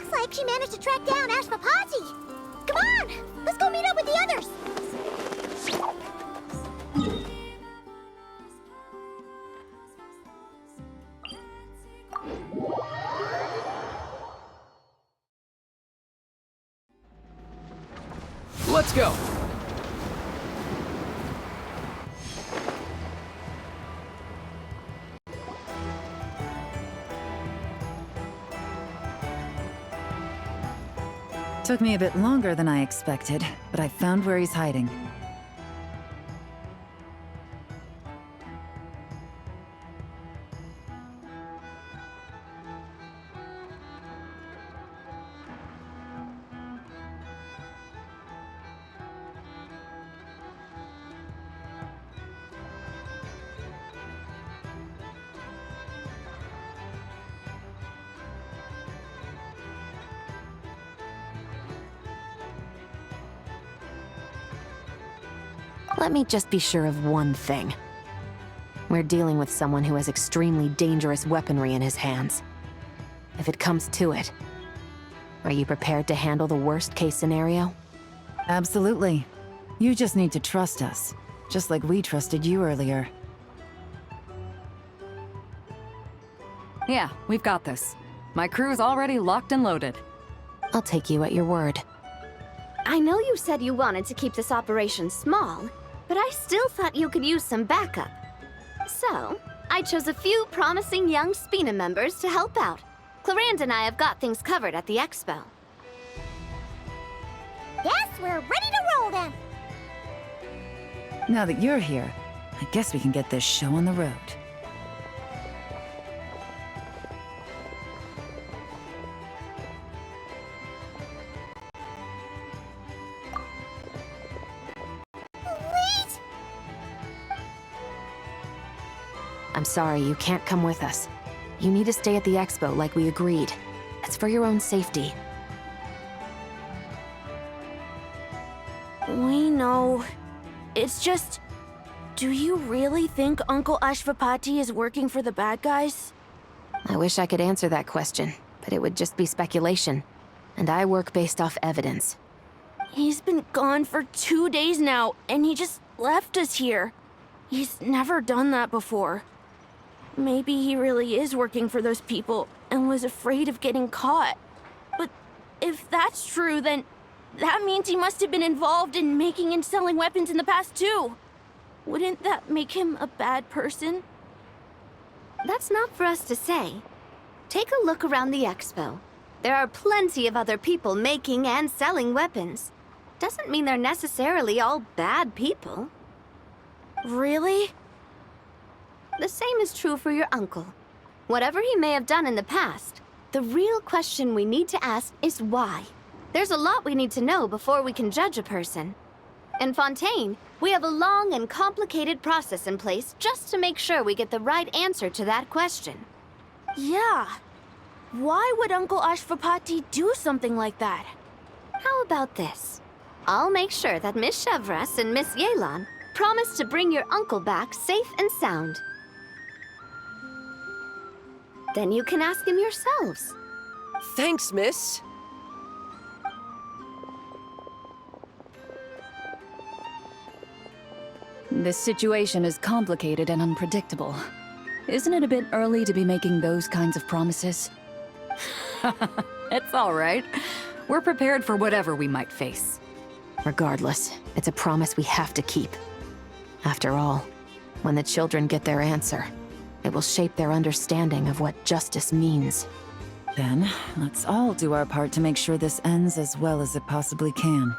Looks like she managed to track down Ashvapati. Come on, let's go meet up with the others. Let's go! Took me a bit longer than I expected, but I found where he's hiding. Let me just be sure of one thing. We're dealing with someone who has extremely dangerous weaponry in his hands. If it comes to it, are you prepared to handle the worst-case scenario? Absolutely. You just need to trust us, just like we trusted you earlier. Yeah, we've got this. My crew's already locked and loaded. I'll take you at your word. I know you said you wanted to keep this operation small, but I still thought you could use some backup. So, I chose a few promising young Spina members to help out. Clarande and I have got things covered at the expo. Yes, we're ready to roll then! Now that you're here, I guess we can get this show on the road. Wait! I'm sorry, you can't come with us. You need to stay at the expo like we agreed. It's for your own safety. We know. It's just... Do you really think Uncle Ashvapati is working for the bad guys? I wish I could answer that question, but it would just be speculation. And I work based off evidence. He's been gone for 2 days now, and he just left us here. He's never done that before. Maybe he really is working for those people and was afraid of getting caught. But if that's true, then that means he must have been involved in making and selling weapons in the past too. Wouldn't that make him a bad person? That's not for us to say. Take a look around the expo. There are plenty of other people making and selling weapons. Doesn't mean they're necessarily all bad people. Really? The same is true for your uncle. Whatever he may have done in the past, the real question we need to ask is why. There's a lot we need to know before we can judge a person. In Fontaine, we have a long and complicated process in place just to make sure we get the right answer to that question. Yeah. Why would Uncle Ashvapati do something like that? How about this? I'll make sure that Miss Chevras and Miss Yelan promise to bring your uncle back safe and sound. Then you can ask him yourselves. Thanks, miss. This situation is complicated and unpredictable. Isn't it a bit early to be making those kinds of promises? It's all right. We're prepared for whatever we might face. Regardless, it's a promise we have to keep. After all, when the children get their answer, it will shape their understanding of what justice means. Then, let's all do our part to make sure this ends as well as it possibly can.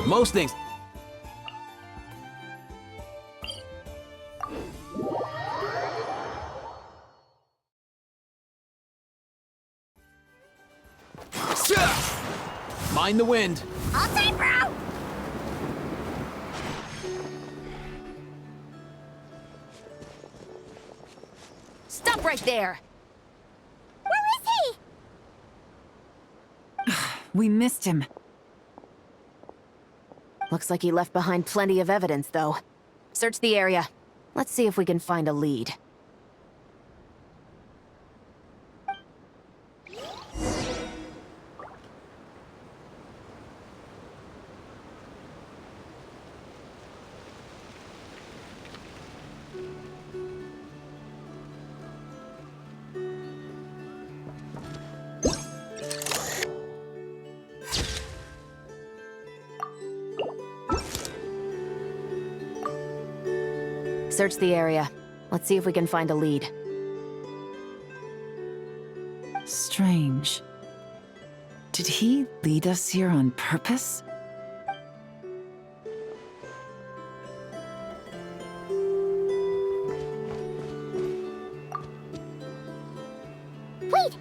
Most things... Mind the wind. All time, bro! Stop right there! Where is he? We missed him. Looks like he left behind plenty of evidence, though. Search the area. Let's see if we can find a lead. Search the area. Let's see if we can find a lead. Strange. Did he lead us here on purpose? Wait!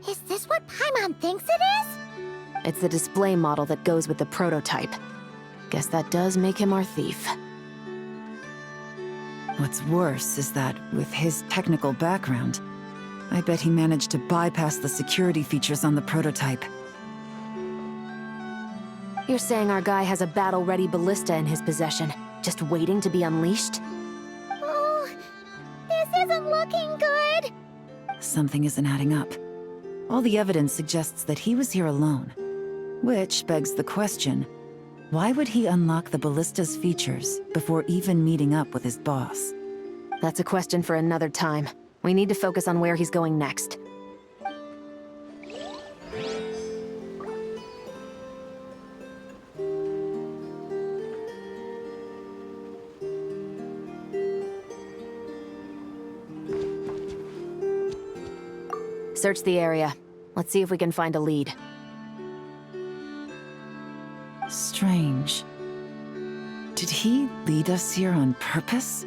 Is this what Paimon thinks it is? It's the display model that goes with the prototype. Guess that does make him our thief. What's worse is that, with his technical background, I bet he managed to bypass the security features on the prototype. You're saying our guy has a battle-ready ballista in his possession, just waiting to be unleashed? Oh, this isn't looking good. Something isn't adding up. All the evidence suggests that he was here alone. Which begs the question, why would he unlock the ballista's features before even meeting up with his boss? That's a question for another time. We need to focus on where he's going next. Search the area. Let's see if we can find a lead. Strange. Did he lead us here on purpose?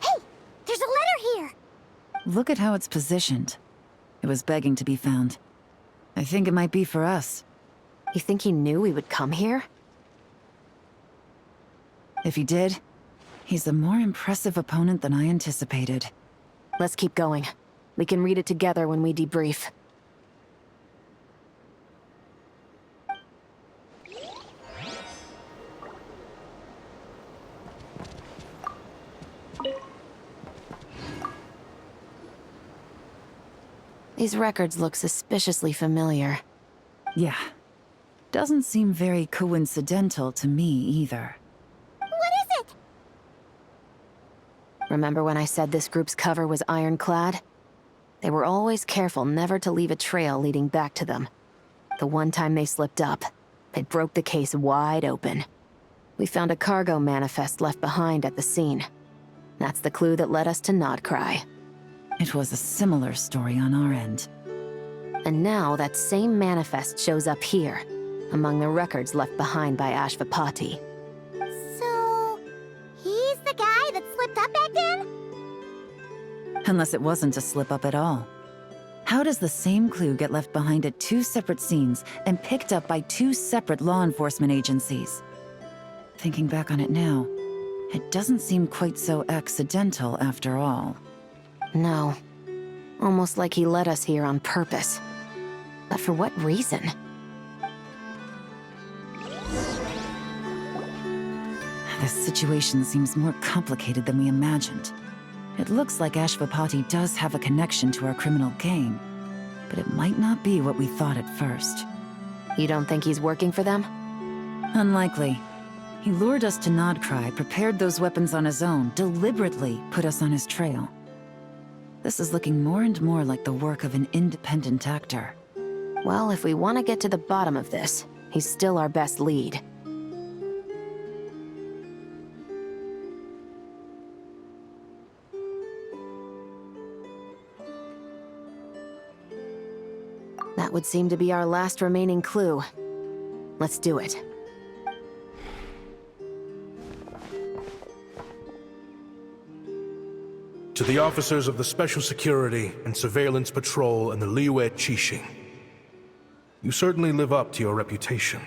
Hey, there's a letter here. Look at how it's positioned. It was begging to be found. I think it might be for us. You think he knew we would come here? If he did, he's a more impressive opponent than I anticipated. Let's keep going. We can read it together when we debrief. These records look suspiciously familiar. Yeah. Doesn't seem very coincidental to me either. What is it? Remember when I said this group's cover was ironclad? They were always careful never to leave a trail leading back to them. The one time they slipped up, it broke the case wide open. We found a cargo manifest left behind at the scene. That's the clue that led us to Nodcry. It was a similar story on our end. And now that same manifest shows up here, among the records left behind by Ashvapati. So, he's the guy that slipped up back then? Unless it wasn't a slip-up at all. How does the same clue get left behind at two separate scenes and picked up by two separate law enforcement agencies? Thinking back on it now, it doesn't seem quite so accidental after all. No. Almost like he led us here on purpose. But for what reason? This situation seems more complicated than we imagined. It looks like Ashvapati does have a connection to our criminal gang, but it might not be what we thought at first. You don't think he's working for them? Unlikely. He lured us to Nodcry, prepared those weapons on his own, deliberately put us on his trail. This is looking more and more like the work of an independent actor. Well, if we want to get to the bottom of this, he's still our best lead. That would seem to be our last remaining clue. Let's do it. To the officers of the Special Security and Surveillance Patrol and the Liyue Qixing, you certainly live up to your reputation.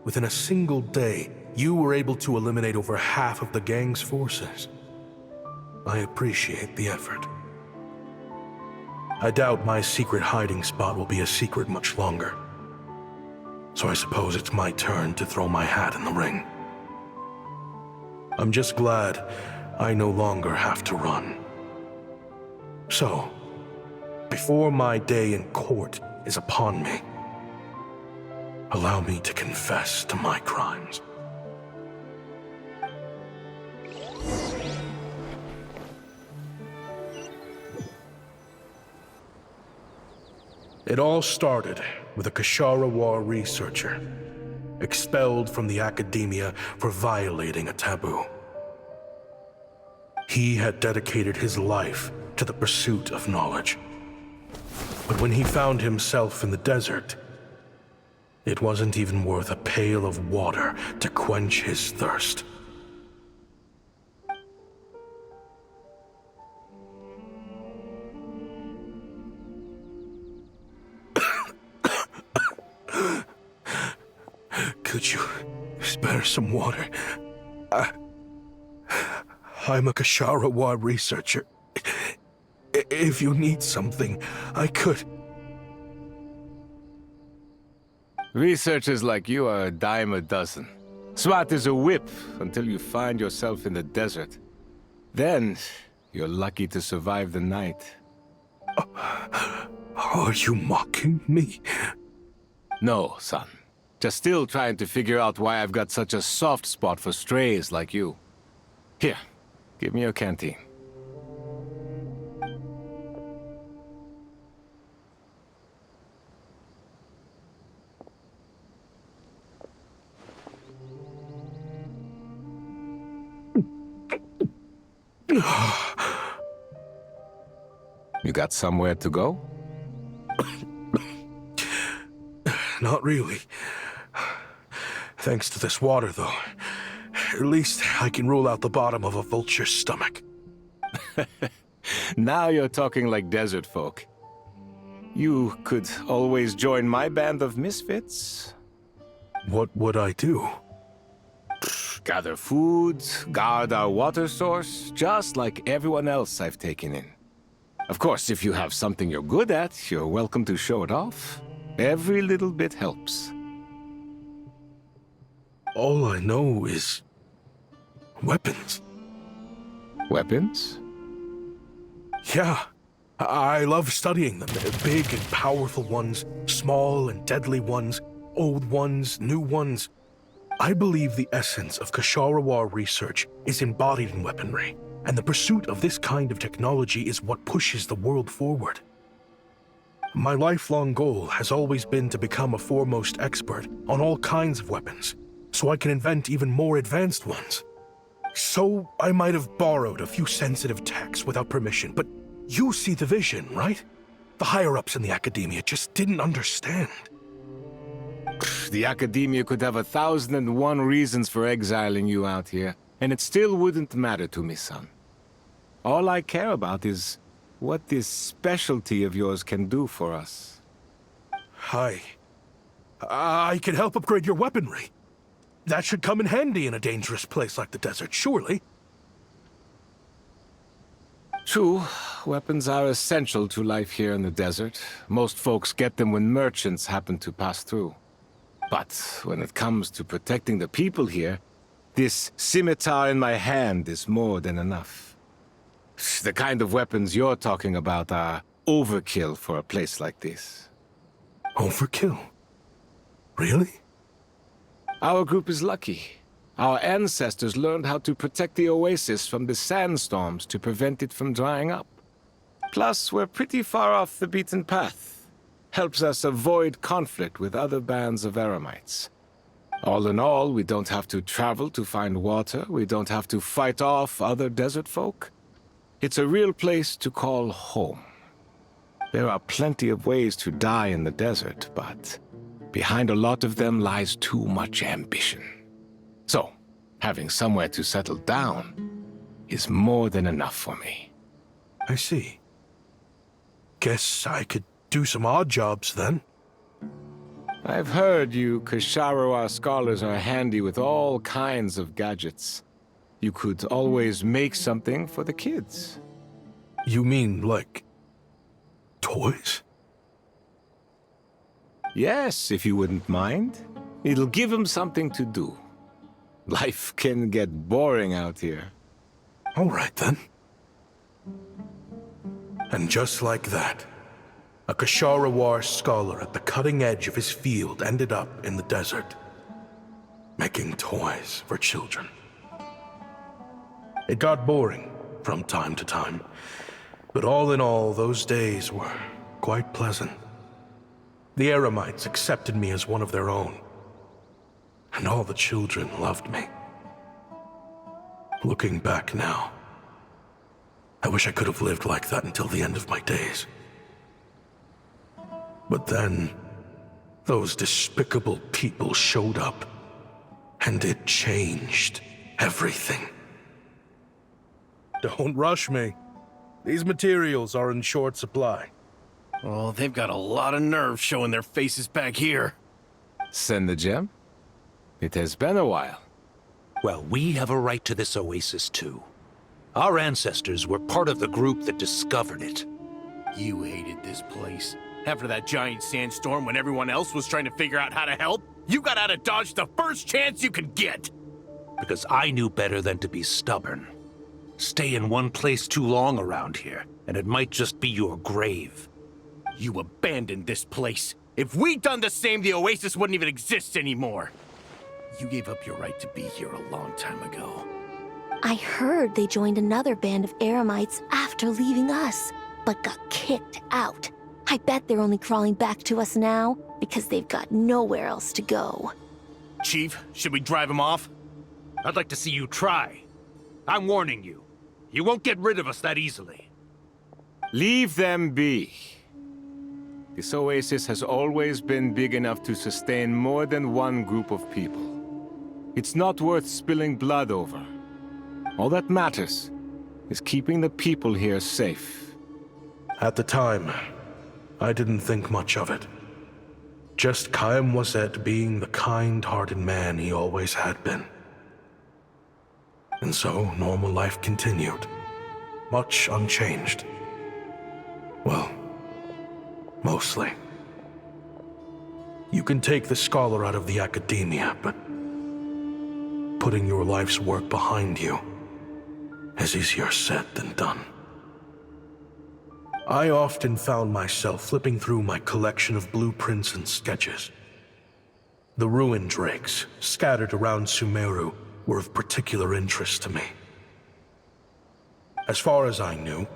Within a single day, you were able to eliminate over half of the gang's forces. I appreciate the effort. I doubt my secret hiding spot will be a secret much longer. So I suppose it's my turn to throw my hat in the ring. I'm just glad I no longer have to run. So, before my day in court is upon me, allow me to confess to my crimes. It all started with a Kashara War researcher, expelled from the academia for violating a taboo. He had dedicated his life to the pursuit of knowledge. But when he found himself in the desert, it wasn't even worth a pail of water to quench his thirst. Could you spare some water? I'm a Kashara researcher. If you need something, I could. Researchers like you are a dime a dozen. Smart as a whip until you find yourself in the desert. Then, you're lucky to survive the night. Are you mocking me? No, son. Just still trying to figure out why I've got such a soft spot for strays like you. Here, give me your canteen. You got somewhere to go? Not really. Thanks to this water, though. At least I can rule out the bottom of a vulture's stomach. Now you're talking like desert folk. You could always join my band of misfits. What would I do? Gather food, guard our water source, just like everyone else I've taken in. Of course, if you have something you're good at, you're welcome to show it off. Every little bit helps. All I know is weapons. Weapons? Yeah, I love studying them. Big and powerful ones, small and deadly ones, old ones, new ones. I believe the essence of Kashara research is embodied in weaponry, and the pursuit of this kind of technology is what pushes the world forward. My lifelong goal has always been to become a foremost expert on all kinds of weapons, so I can invent even more advanced ones. So I might have borrowed a few sensitive techs without permission, but you see the vision, right? The higher-ups in the academia just didn't understand. The academia could have 1,001 reasons for exiling you out here, and it still wouldn't matter to me, son. All I care about is what this specialty of yours can do for us. I can help upgrade your weaponry. That should come in handy in a dangerous place like the desert, surely. True, weapons are essential to life here in the desert. Most folks get them when merchants happen to pass through. But when it comes to protecting the people here, this scimitar in my hand is more than enough. The kind of weapons you're talking about are overkill for a place like this. Overkill? Really? Our group is lucky. Our ancestors learned how to protect the oasis from the sandstorms to prevent it from drying up. Plus, we're pretty far off the beaten path. Helps us avoid conflict with other bands of Eremites. All in all, we don't have to travel to find water, we don't have to fight off other desert folk. It's a real place to call home. There are plenty of ways to die in the desert, but behind a lot of them lies too much ambition. So, having somewhere to settle down, is more than enough for me. I see. Guess I could do some odd jobs then. I've heard you Kasharawa scholars are handy with all kinds of gadgets. You could always make something for the kids. You mean, like, toys? Yes, if you wouldn't mind. It'll give them something to do. Life can get boring out here. All right, then. And just like that, a Kasharawar scholar at the cutting edge of his field ended up in the desert, making toys for children. It got boring from time to time, but all in all, those days were quite pleasant. The Eremites accepted me as one of their own, and all the children loved me. Looking back now, I wish I could have lived like that until the end of my days. But then, those despicable people showed up, and it changed everything. Don't rush me. These materials are in short supply. Oh, they've got a lot of nerve showing their faces back here. Send the gem? It has been a while. Well, we have a right to this oasis too. Our ancestors were part of the group that discovered it. You hated this place. After that giant sandstorm when everyone else was trying to figure out how to help, you got out of Dodge the first chance you could get. Because I knew better than to be stubborn. Stay in one place too long around here, and it might just be your grave. You abandoned this place. If we'd done the same, the oasis wouldn't even exist anymore. You gave up your right to be here a long time ago. I heard they joined another band of Eremites after leaving us, but got kicked out. I bet they're only crawling back to us now because they've got nowhere else to go. Chief, should we drive him off? I'd like to see you try. I'm warning you. You won't get rid of us that easily. Leave them be. This oasis has always been big enough to sustain more than one group of people. It's not worth spilling blood over. All that matters is keeping the people here safe. At the time, I didn't think much of it. Just Chaim Wazet being the kind-hearted man he always had been. And so, normal life continued, much unchanged. Well, mostly. You can take the scholar out of the academia, but putting your life's work behind you is easier said than done. I often found myself flipping through my collection of blueprints and sketches. The ruin drakes scattered around Sumeru were of particular interest to me. As far as I knew,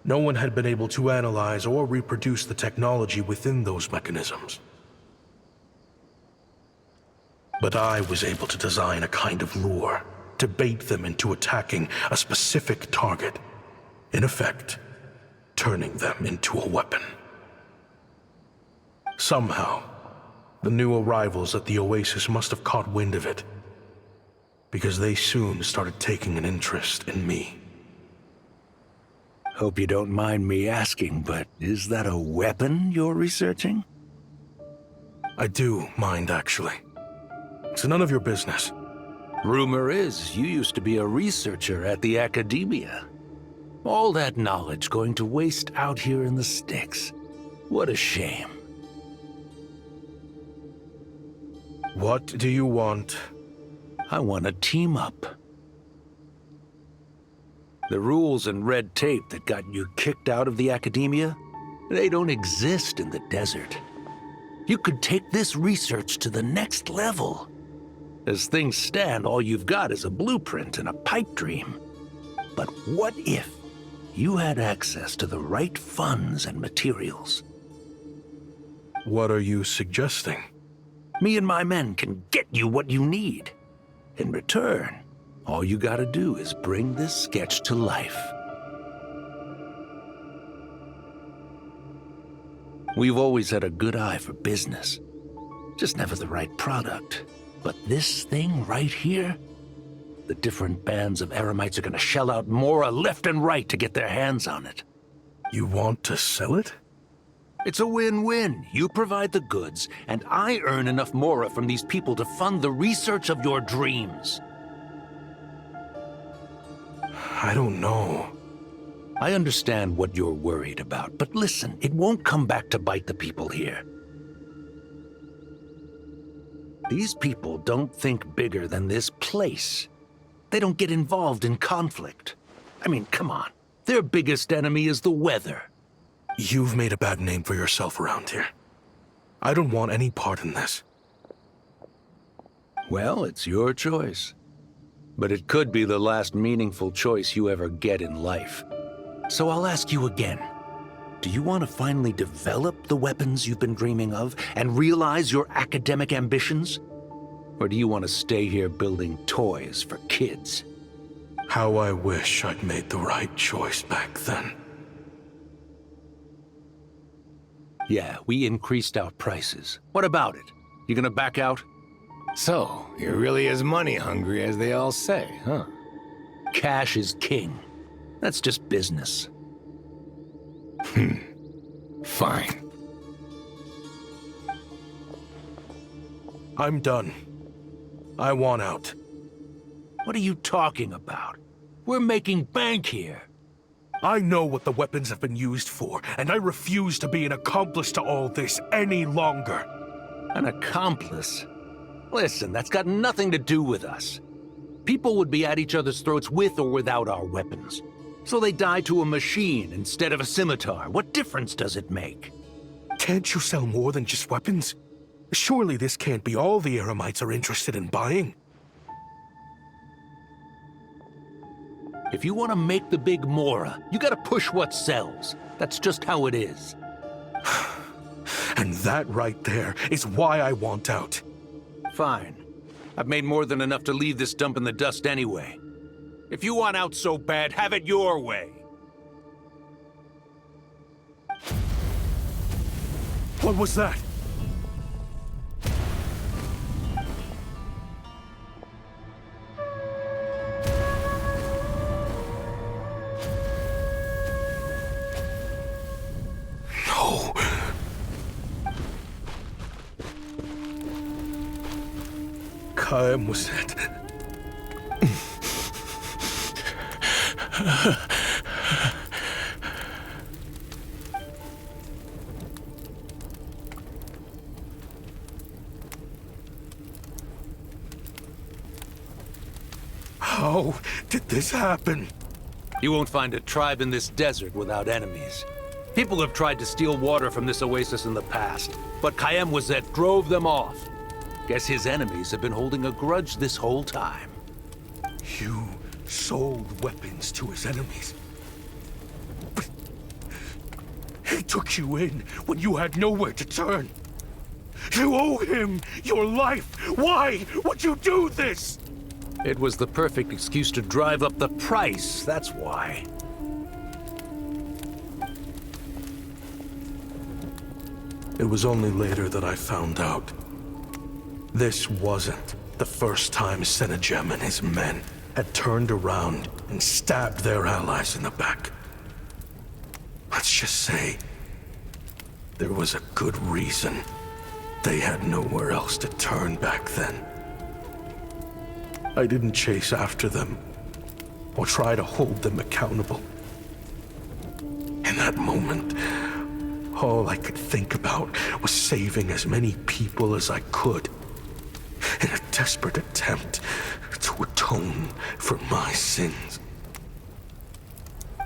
no one had been able to analyze or reproduce the technology within those mechanisms. But I was able to design a kind of lure to bait them into attacking a specific target, in effect, turning them into a weapon. Somehow, the new arrivals at the oasis must have caught wind of it, because they soon started taking an interest in me. Hope you don't mind me asking, but is that a weapon you're researching? I do mind, actually. It's none of your business. Rumor is you used to be a researcher at the academia. All that knowledge going to waste out here in the sticks. What a shame. What do you want? I want to team up. The rules and red tape that got you kicked out of the academia, they don't exist in the desert. You could take this research to the next level. As things stand, all you've got is a blueprint and a pipe dream. But what if you had access to the right funds and materials? What are you suggesting? Me and my men can get you what you need. In return, all you gotta do is bring this sketch to life. We've always had a good eye for business. Just never the right product. But this thing right here, The different bands of Eremites are gonna shell out Mora left and right to get their hands on it. You want to sell it? It's a win-win. You provide the goods, and I earn enough Mora from these people to fund the research of your dreams. I don't know. I understand what you're worried about, but listen, it won't come back to bite the people here. These people don't think bigger than this place. They don't get involved in conflict. I mean, come on. Their biggest enemy is the weather. You've made a bad name for yourself around here. I don't want any part in this. Well, it's your choice. But it could be the last meaningful choice you ever get in life. So I'll ask you again. Do you want to finally develop the weapons you've been dreaming of and realize your academic ambitions? Or do you want to stay here building toys for kids? How I wish I'd made the right choice back then. Yeah, we increased our prices. What about it? You gonna back out? So, you're really as money hungry as they all say, huh? Cash is king. That's just business. Fine. I'm done. I want out. What are you talking about? We're making bank here. I know what the weapons have been used for, and I refuse to be an accomplice to all this any longer. An accomplice? Listen, that's got nothing to do with us. People would be at each other's throats with or without our weapons. So they die to a machine instead of a scimitar. What difference does it make? Can't you sell more than just weapons? Surely this can't be all the Eremites are interested in buying. If you want to make the big Mora, you gotta push what sells. That's just how it is. And that right there is why I want out. Fine. I've made more than enough to leave this dump in the dust anyway. If you want out so bad, have it your way. What was that? No. Kaim was it? How did this happen? You won't find a tribe in this desert without enemies. People have tried to steal water from this oasis in the past, but Kayem Wazet drove them off. Guess his enemies have been holding a grudge this whole time. You sold weapons to his enemies. But he took you in when you had nowhere to turn. You owe him your life. Why would you do this? It was the perfect excuse to drive up the price, that's why. It was only later that I found out. This wasn't the first time Senejem and his men had turned around and stabbed their allies in the back. Let's just say, there was a good reason they had nowhere else to turn back then. I didn't chase after them or try to hold them accountable. In that moment, all I could think about was saving as many people as I could in a desperate attempt to atone for my sins.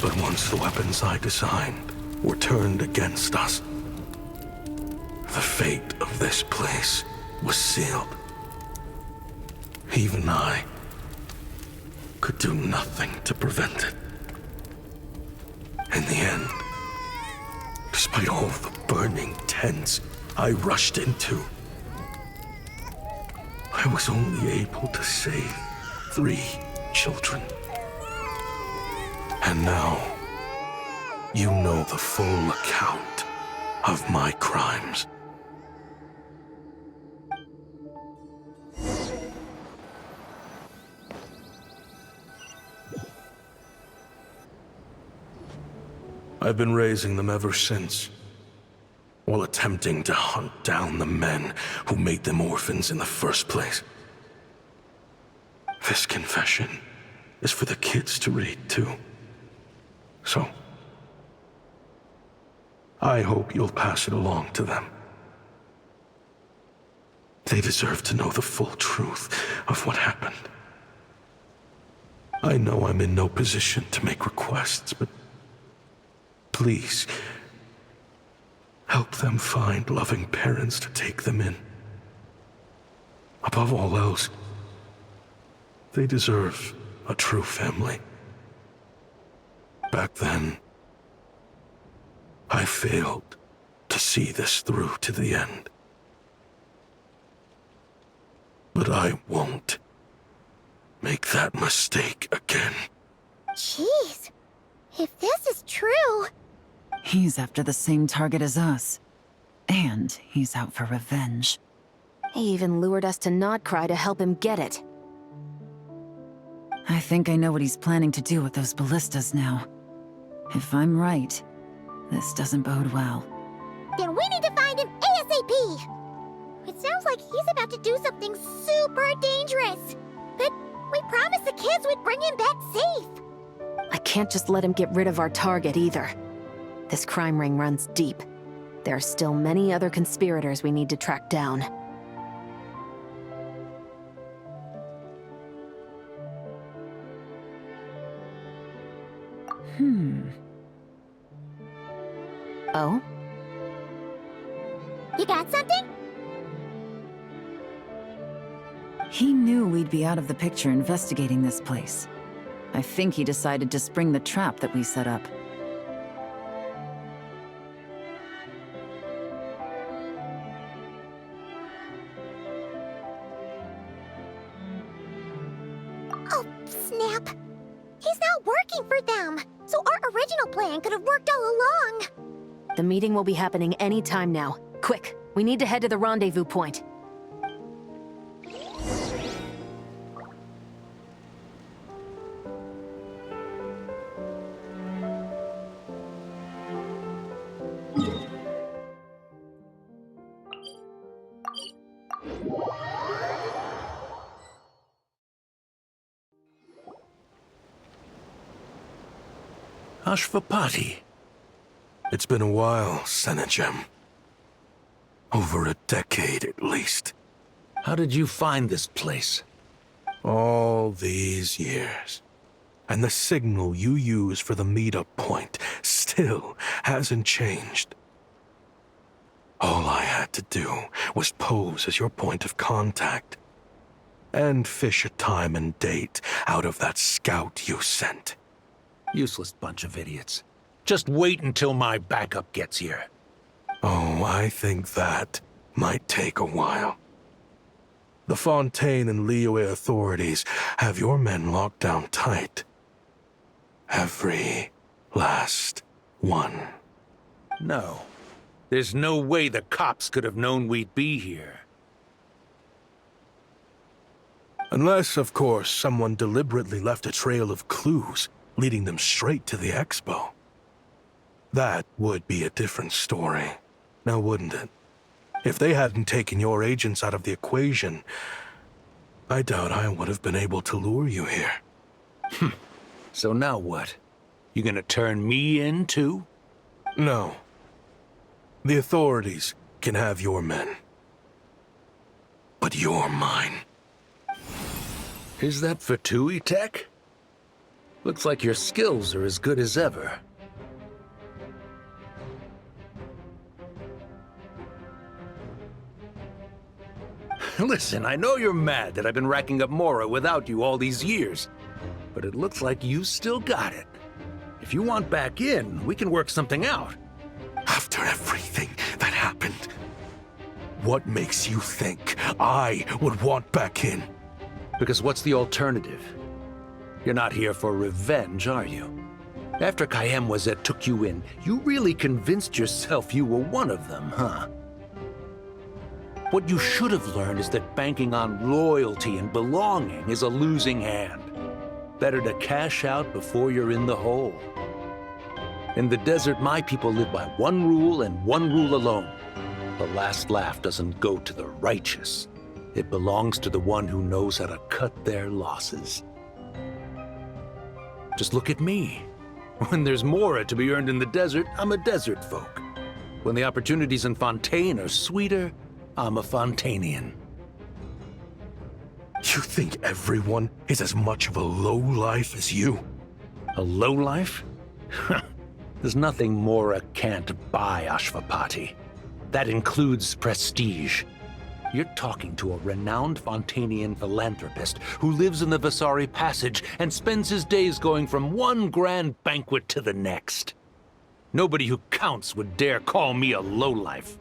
But once the weapons I designed were turned against us, the fate of this place was sealed. Even I could do nothing to prevent it. In the end, despite all the burning tents I rushed into, I was only able to save 3 children. And now, you know the full account of my crimes. I've been raising them ever since, while attempting to hunt down the men who made them orphans in the first place. This confession is for the kids to read, too. So, I hope you'll pass it along to them. They deserve to know the full truth of what happened. I know I'm in no position to make requests, but please, help them find loving parents to take them in. Above all else, they deserve a true family. Back then, I failed to see this through to the end. But I won't make that mistake again. Jeez. If this is true... He's after the same target as us. And he's out for revenge. He even lured us to Notcry to help him get it. I think I know what he's planning to do with those ballistas now. If I'm right, this doesn't bode well. Then we need to find him ASAP! It sounds like he's about to do something super dangerous. But we promised the kids we'd bring him back safe. I can't just let him get rid of our target either. This crime ring runs deep. There are still many other conspirators we need to track down. Oh? You got something? He knew we'd be out of the picture investigating this place. I think he decided to spring the trap that we set up. Oh, snap. He's not working for them. So our original plan could have worked all along. The meeting will be happening any time now. Quick, we need to head to the rendezvous point. Ashvapati. It's been a while, Senegem. Over a decade, at least. How did you find this place? All these years. And the signal you use for the meetup point still hasn't changed. All I had to do was pose as your point of contact. And fish a time and date out of that scout you sent. Useless bunch of idiots. Just wait until my backup gets here. Oh, I think that might take a while. The Fontaine and Liyue authorities have your men locked down tight. Every last one. No. There's no way the cops could have known we'd be here. Unless, of course, someone deliberately left a trail of clues, leading them straight to the expo. That would be a different story, now wouldn't it? If they hadn't taken your agents out of the equation, I doubt I would have been able to lure you here. So now what? You gonna turn me in, too? No. The authorities can have your men. But you're mine. Is that for Tui Tech? Looks like your skills are as good as ever. Listen, I know you're mad that I've been racking up Mora without you all these years, but it looks like you still got it. If you want back in, we can work something out. After everything that happened, what makes you think I would want back in? Because what's the alternative? You're not here for revenge, are you? After Kayemwazet took you in, you really convinced yourself you were one of them, huh? What you should have learned is that banking on loyalty and belonging is a losing hand. Better to cash out before you're in the hole. In the desert, my people live by one rule and one rule alone. The last laugh doesn't go to the righteous. It belongs to the one who knows how to cut their losses. Just look at me. When there's mora to be earned in the desert, I'm a desert folk. When the opportunities in Fontaine are sweeter, I'm a Fontanian. You think everyone is as much of a lowlife as you? A lowlife? There's nothing Mora can't buy, Ashvapati. That includes prestige. You're talking to a renowned Fontanian philanthropist who lives in the Vasari Passage and spends his days going from one grand banquet to the next. Nobody who counts would dare call me a lowlife.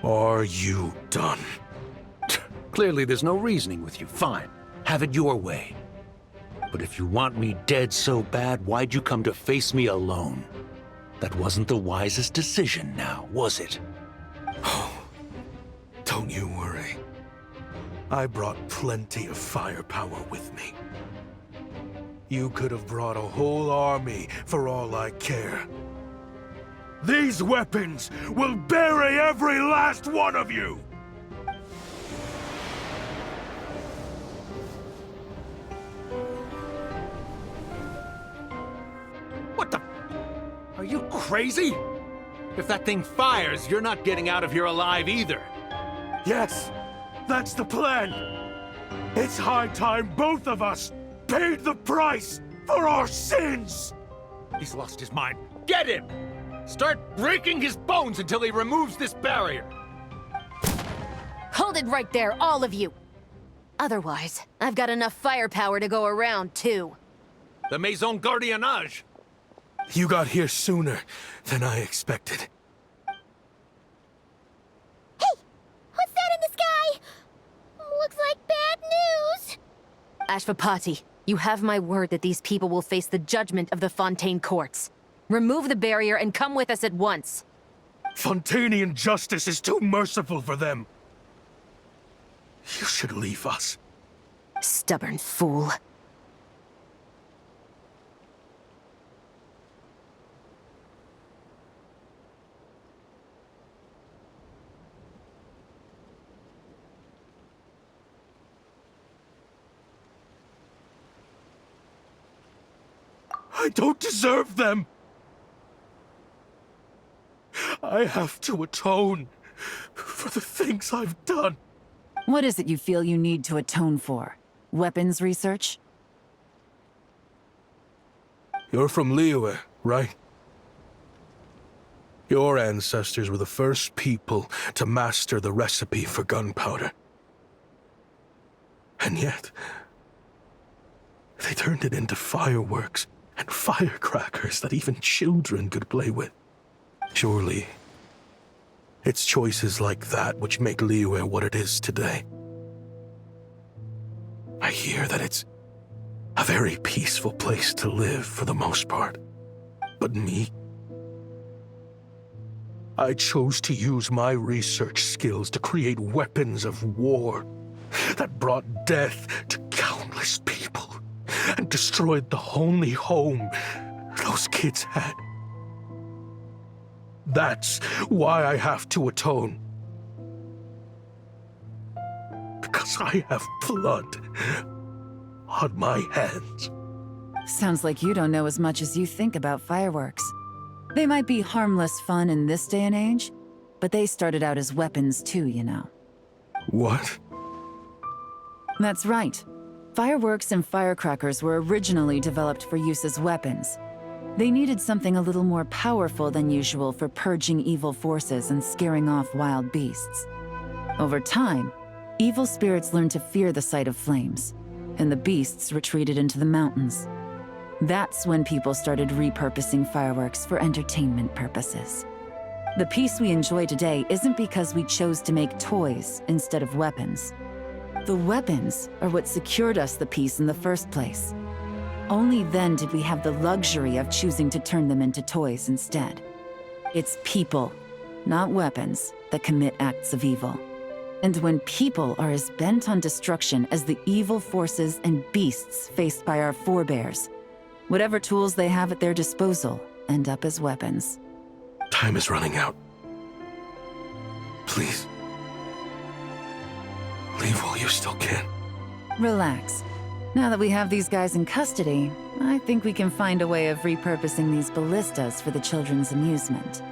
Are you done? Clearly there's no reasoning with you. Fine. Have it your way. But if you want me dead so bad, why'd you come to face me alone? That wasn't the wisest decision now, was it? Oh, don't you worry. I brought plenty of firepower with me. You could have brought a whole army for all I care. These weapons will bury every last one of you! What the? Are you crazy? If that thing fires, you're not getting out of here alive either. Yes, that's the plan. It's high time both of us paid the price for our sins! He's lost his mind. Get him! Start breaking his bones until he removes this barrier. Hold it right there, all of you! Otherwise, I've got enough firepower to go around, too. The Maison Gardiennage! You got here sooner than I expected. Hey! What's that in the sky? Looks like bad news! Ashvapati, you have my word that these people will face the judgment of the Fontaine courts. Remove the barrier and come with us at once. Fontanian justice is too merciful for them. You should leave us. Stubborn fool. I don't deserve them. I have to atone for the things I've done. What is it you feel you need to atone for? Weapons research? You're from Liyue, right? Your ancestors were the first people to master the recipe for gunpowder. And yet, they turned it into fireworks and firecrackers that even children could play with. Surely, it's choices like that which make Liyue what it is today. I hear that it's a very peaceful place to live for the most part. But me? I chose to use my research skills to create weapons of war that brought death to countless people and destroyed the only home those kids had. That's why I have to atone. Because I have blood on my hands. Sounds like you don't know as much as you think about fireworks. They might be harmless fun in this day and age, but they started out as weapons too, you know. What? That's right. Fireworks and firecrackers were originally developed for use as weapons. They needed something a little more powerful than usual for purging evil forces and scaring off wild beasts. Over time, evil spirits learned to fear the sight of flames, and the beasts retreated into the mountains. That's when people started repurposing fireworks for entertainment purposes. The peace we enjoy today isn't because we chose to make toys instead of weapons. The weapons are what secured us the peace in the first place. Only then did we have the luxury of choosing to turn them into toys instead. It's people, not weapons, that commit acts of evil. And when people are as bent on destruction as the evil forces and beasts faced by our forebears, whatever tools they have at their disposal end up as weapons. Time is running out. Please. Leave while you still can. Relax. Now that we have these guys in custody, I think we can find a way of repurposing these ballistas for the children's amusement.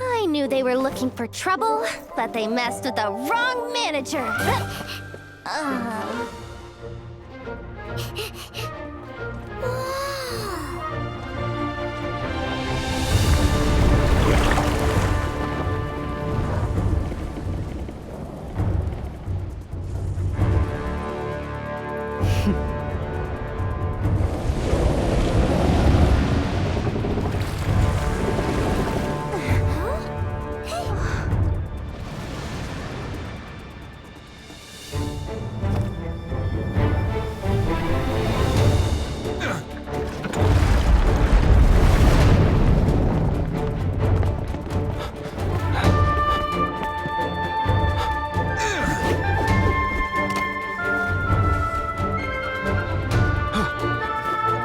I knew they were looking for trouble, but they messed with the wrong manager.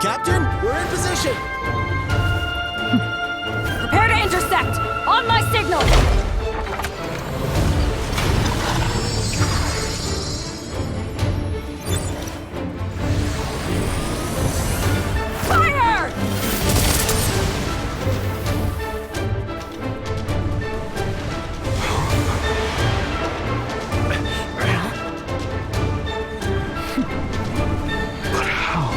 Captain, we're in position! Prepare to intersect! On my signal! Fire! But how?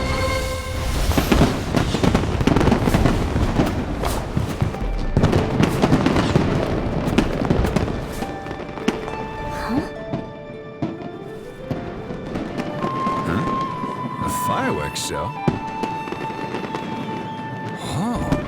A fireworks show? Oh.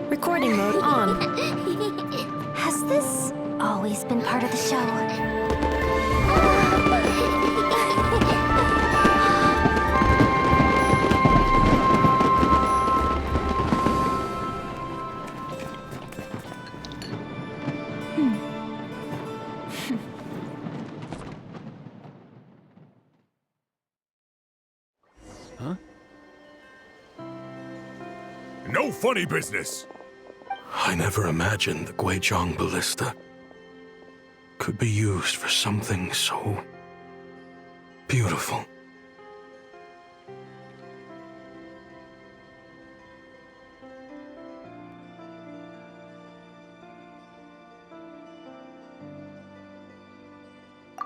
Recording mode on. Has this always been part of the show? No funny business! I never imagined the Guizhong ballista could be used for something so beautiful.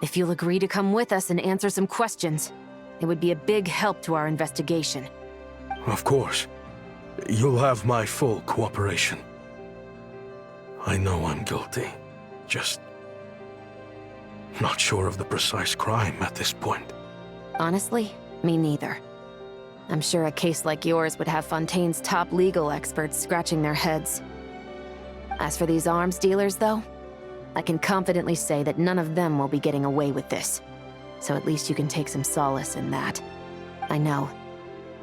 If you'll agree to come with us and answer some questions, it would be a big help to our investigation. Of course. You'll have my full cooperation. I know I'm guilty. Just not sure of the precise crime at this point. Honestly, me neither. I'm sure a case like yours would have Fontaine's top legal experts scratching their heads. As for these arms dealers, though, I can confidently say that none of them will be getting away with this. So at least you can take some solace in that. I know.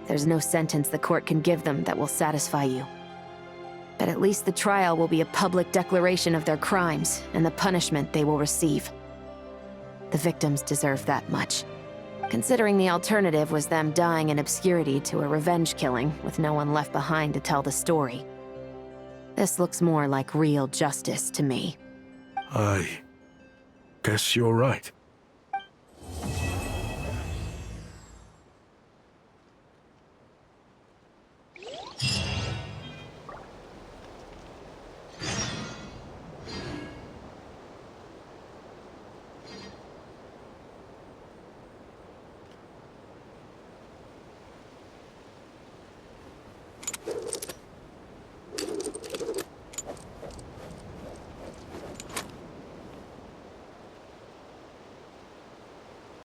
There's no sentence the court can give them that will satisfy you. But at least the trial will be a public declaration of their crimes and the punishment they will receive. The victims deserve that much. Considering the alternative was them dying in obscurity to a revenge killing with no one left behind to tell the story. This looks more like real justice to me. I guess you're right.